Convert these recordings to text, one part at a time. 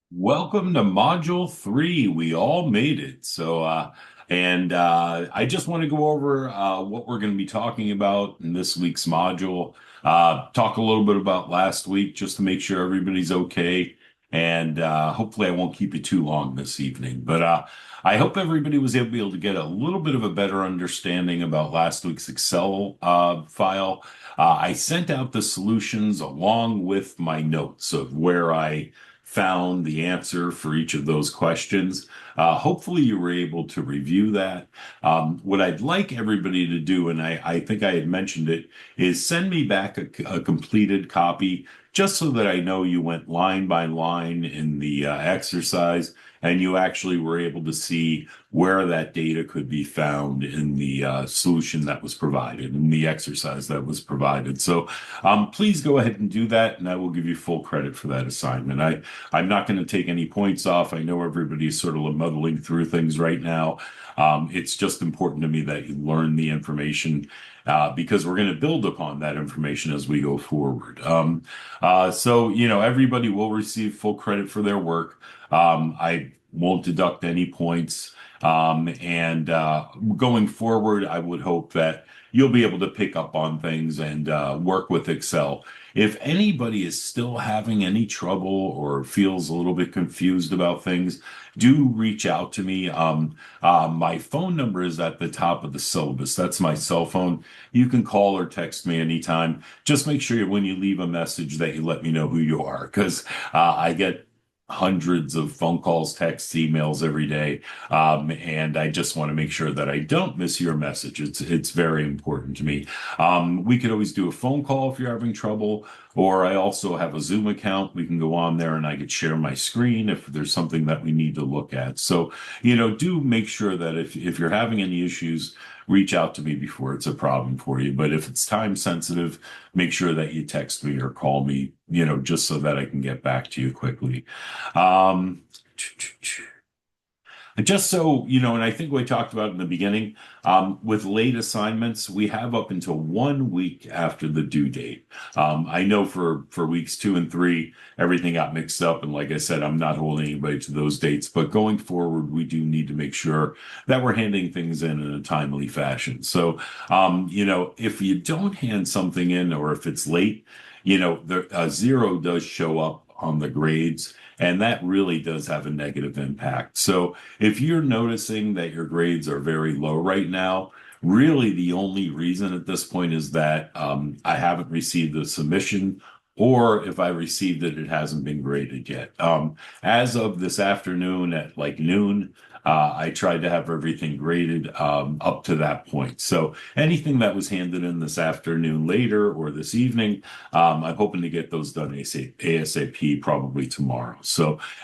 Welcome to Module 3. We all made it. I just want to go over what we're going to be talking about in this week's module. Talk a little bit about last week just to make sure everybody's okay. Hopefully, I won't keep you too long this evening. I hope everybody was able to get a little bit of a better understanding about last week's Excel file. I sent out the solutions along with my notes of where I found the answer for each of those questions. Hopefully, you were able to review that. What I'd like everybody to do, and I think I had mentioned it, is send me back a completed copy just so that I know you went line by line in the exercise and you actually were able to see where that data could be found in the solution that was provided, in the exercise that was provided. Please go ahead and do that, and I will give you full credit for that assignment. I'm not going to take any points off. I know everybody's sort of muddling through things right now. It's just important to me that you learn the information because we're going to build upon that information as we go forward. Everybody will receive full credit for their work. I won't deduct any points. Going forward, I would hope that you'll be able to pick up on things and work with Excel. If anybody is still having any trouble or feels a little bit confused about things, do reach out to me. My phone number is at the top of the syllabus. That's my cell phone. You can call or text me anytime. Just make sure when you leave a message that you let me know who you are, because I get hundreds of phone calls, texts, emails every day. And I just want to make sure that I don't miss your message. It's very important to me. We could always do a phone call if you're having trouble, or I also have a Zoom account. We can go on there and I could share my screen if there's something that we need to look at. Do make sure that if you're having any issues, reach out to me before it's a problem for you. But if it's time sensitive, make sure that you text me or call me, just so that I can get back to you quickly. Um, just so you know, and I think we talked about in the beginning, with late assignments, we have up until 1 week after the due date. I know for weeks 2 and 3, everything got mixed up, and like I said, I'm not holding anybody to those dates. But going forward, we do need to make sure that we're handing things in a timely fashion. If you don't hand something in, or if it's late, the zero does show up on the grades. And that really does have a negative impact. So if you're noticing that your grades are very low right now, really the only reason at this point is that I haven't received the submission, or if I received it, it hasn't been graded yet. As of this afternoon at like noon, I tried to have everything graded up to that point. So anything that was handed in this afternoon later or this evening, I'm hoping to get those done ASAP, probably tomorrow.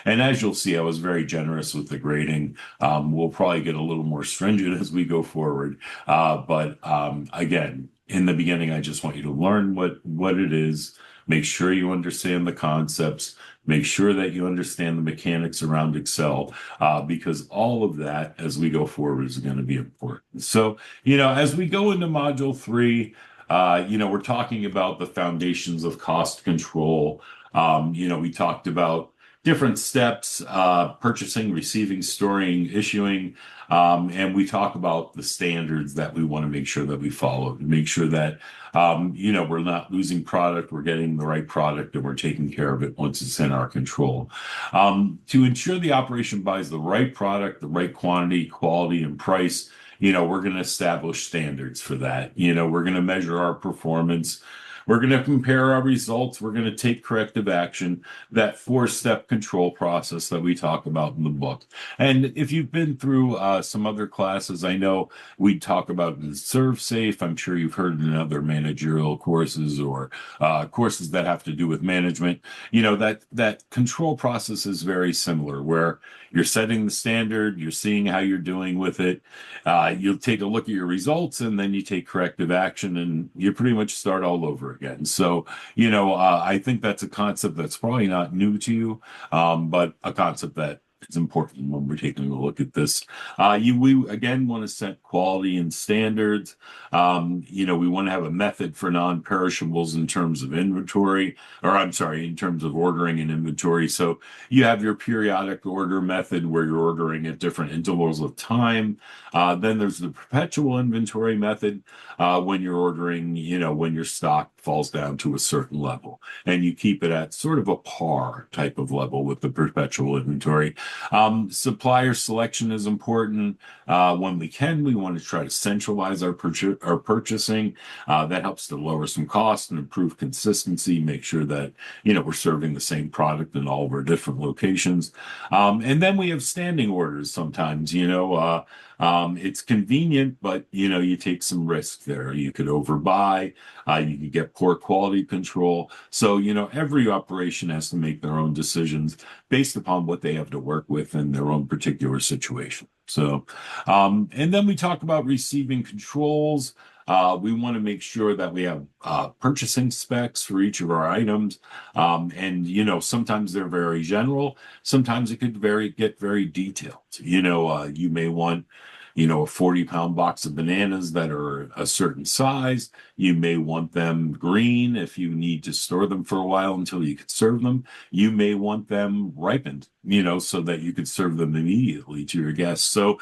And as you'll see, I was very generous with the grading. We'll probably get a little more stringent as we go forward. Again, in the beginning, I just want you to learn what it is. Make sure you understand the concepts. Make sure that you understand the mechanics around Excel, because all of that as we go forward is going to be important. As we go into Module 3, we're talking about the foundations of cost control. We talked about different steps, purchasing, receiving, storing, issuing. And we talk about the standards that we want to make sure that we follow, to make sure that, we're not losing product, we're getting the right product, and we're taking care of it once it's in our control. To ensure the operation buys the right product, the right quantity, quality, and price, we're going to establish standards for that. We're going to measure our performance. We're going to compare our results. We're going to take corrective action, that 4-step control process that we talk about in the book. And if you've been through some other classes, I know we talk about in ServSafe. I'm sure you've heard in other managerial courses or courses that have to do with management. That control process is very similar, where you're setting the standard, you're seeing how you're doing with it. You'll take a look at your results, and then you take corrective action, and you pretty much start all over again. I think that's a concept that's probably not new to you, but a concept that It's important when we're taking a look at this. We again want to set quality and standards. We want to have a method for non-perishables in terms of inventory, or I'm sorry, in terms of ordering and inventory. So you have your periodic order method where you're ordering at different intervals of time. Then there's the perpetual inventory method when you're ordering, when your stock falls down to a certain level and you keep it at sort of a par type of level with the perpetual inventory. Supplier selection is important. When we can, we want to try to centralize our purchasing. That helps to lower some costs and improve consistency, make sure that, we're serving the same product in all of our different locations. And then we have standing orders sometimes, it's convenient, but you take some risk there. You could overbuy, you could get poor quality control. So, every operation has to make their own decisions based upon what they have to work with in their own particular situation. So, and then we talk about receiving controls. We want to make sure that we have purchasing specs for each of our items. Sometimes they're very general. Sometimes it could get very detailed. You may want a 40-pound box of bananas that are a certain size. You may want them green if you need to store them for a while until you can serve them. You may want them ripened, so that you could serve them immediately to your guests. So,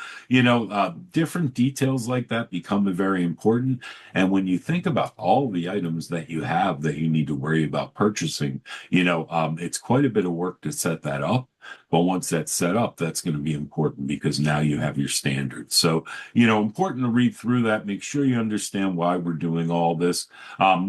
different details like that become very important. And when you think about all the items that you have that you need to worry about purchasing, it's quite a bit of work to set that up. But once that's set up, that's going to be important because now you have your standards. So, important to read through that, make sure you understand why we're doing all this.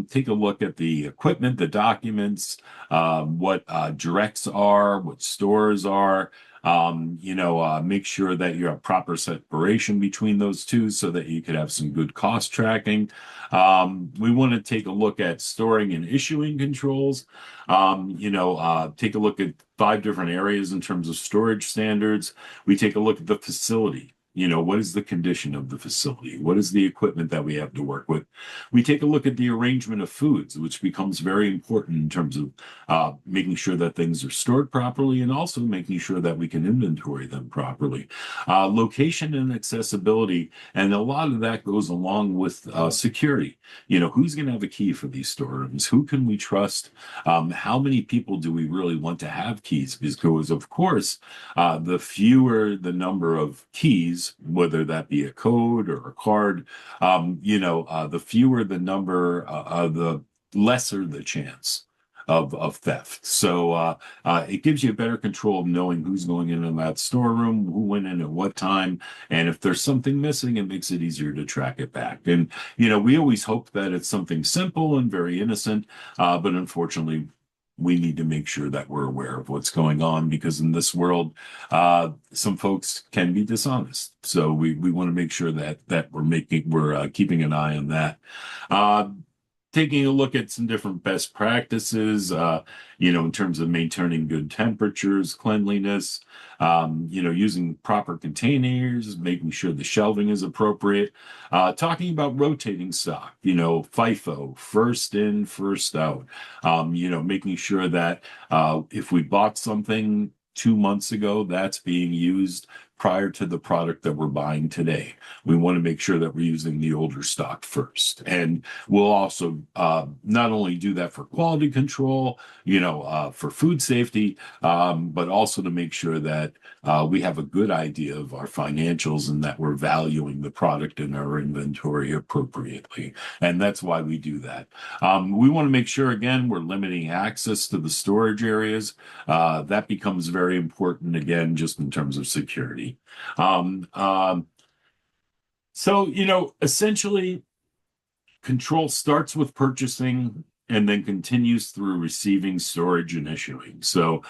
Take a look at the equipment, the documents, what directs are, what stores are. Make sure that you have proper separation between those two so that you could have some good cost tracking. We want to take a look at storing and issuing controls. Take a look at 5 different areas in terms of storage standards. We take a look at the facility. What is the condition of the facility? What is the equipment that we have to work with? We take a look at the arrangement of foods, which becomes very important in terms of making sure that things are stored properly and also making sure that we can inventory them properly. Location and accessibility, and a lot of that goes along with security. Who's going to have a key for these storerooms? Who can we trust? How many people do we really want to have keys? Because, of course, the fewer the number of keys, whether that be a code or a card, the fewer the number, the lesser the chance of theft. So it gives you a better control of knowing who's going in that storeroom, who went in at what time, and if there's something missing, it makes it easier to track it back. And we always hope that it's something simple and very innocent, but unfortunately, we need to make sure that we're aware of what's going on because in this world, some folks can be dishonest. So we want to make sure that we're keeping an eye on that. Taking a look at some different best practices, in terms of maintaining good temperatures, cleanliness, using proper containers, making sure the shelving is appropriate, talking about rotating stock, FIFO, first in, first out, making sure that if we bought something 2 months ago, that's being used prior to the product that we're buying today. We want to make sure that we're using the older stock first. And we'll also not only do that for quality control, for food safety, but also to make sure that we have a good idea of our financials and that we're valuing the product in our inventory appropriately. And that's why we do that. We want to make sure, again, we're limiting access to the storage areas. That becomes very important, again, just in terms of security. Essentially, control starts with purchasing and then continues through receiving, storage, and issuing. So,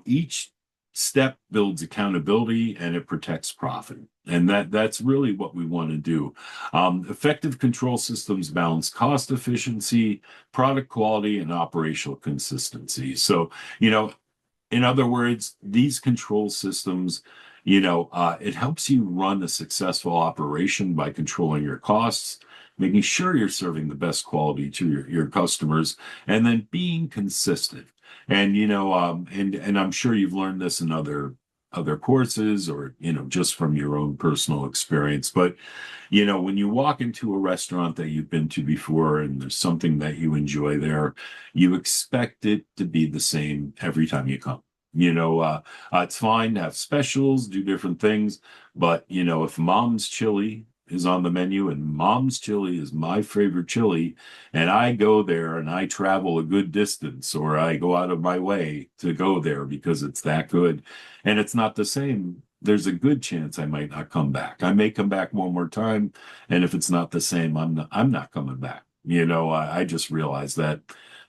each step builds accountability and it protects profit. And that's really what we want to do. Effective control systems balance cost efficiency, product quality, and operational consistency. So, in other words, these control systems, it helps you run a successful operation by controlling your costs, making sure you're serving the best quality to your customers, and then being consistent. And, and I'm sure you've learned this in other other courses or, just from your own personal experience. But, when you walk into a restaurant that you've been to before and there's something that you enjoy there, you expect it to be the same every time you come. It's fine to have specials, do different things, but if Mom's Chili is on the menu and Mom's Chili is my favorite chili, and I go there and I travel a good distance or I go out of my way to go there because it's that good and it's not the same, there's a good chance I might not come back. I may come back one more time, and if it's not the same, I'm not coming back. I just realized that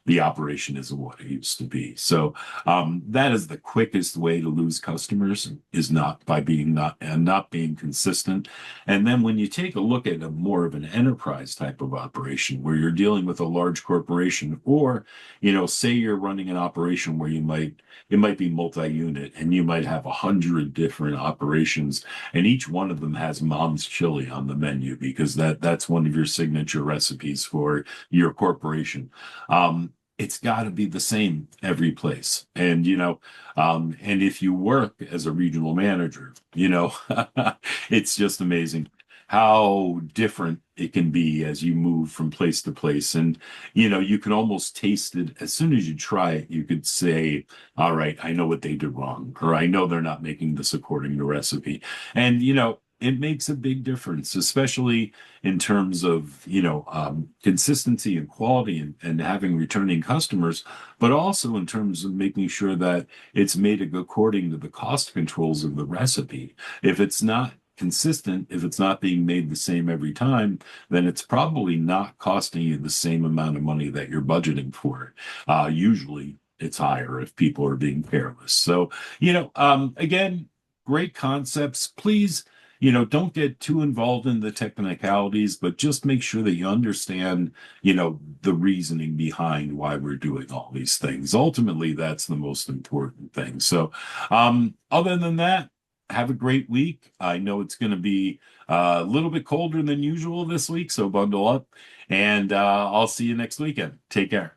the operation isn't what it used to be. So that is the quickest way to lose customers is not by being not being consistent. And then when you take a look at a more of an enterprise type of operation where you're dealing with a large corporation, or say you're running an operation where it might be multi-unit and you might have 100 different operations, and each one of them has Mom's Chili on the menu because that's one of your signature recipes for your corporation. It's got to be the same every place. And if you work as a regional manager, it's just amazing how different it can be as you move from place to place. And, you can almost taste it as soon as you try it. You could say, all right, I know what they did wrong, or I know they're not making this according to recipe. And, it makes a big difference, especially in terms of, consistency and quality and having returning customers, but also in terms of making sure that it's made according to the cost controls of the recipe. If it's not consistent, if it's not being made the same every time, then it's probably not costing you the same amount of money that you're budgeting for. Usually it's higher if people are being careless. So, again, great concepts. Please, don't get too involved in the technicalities, but just make sure that you understand, the reasoning behind why we're doing all these things. Ultimately, that's the most important thing. So, other than that, have a great week. I know it's going to be a little bit colder than usual this week, so bundle up, and I'll see you next weekend. Take care.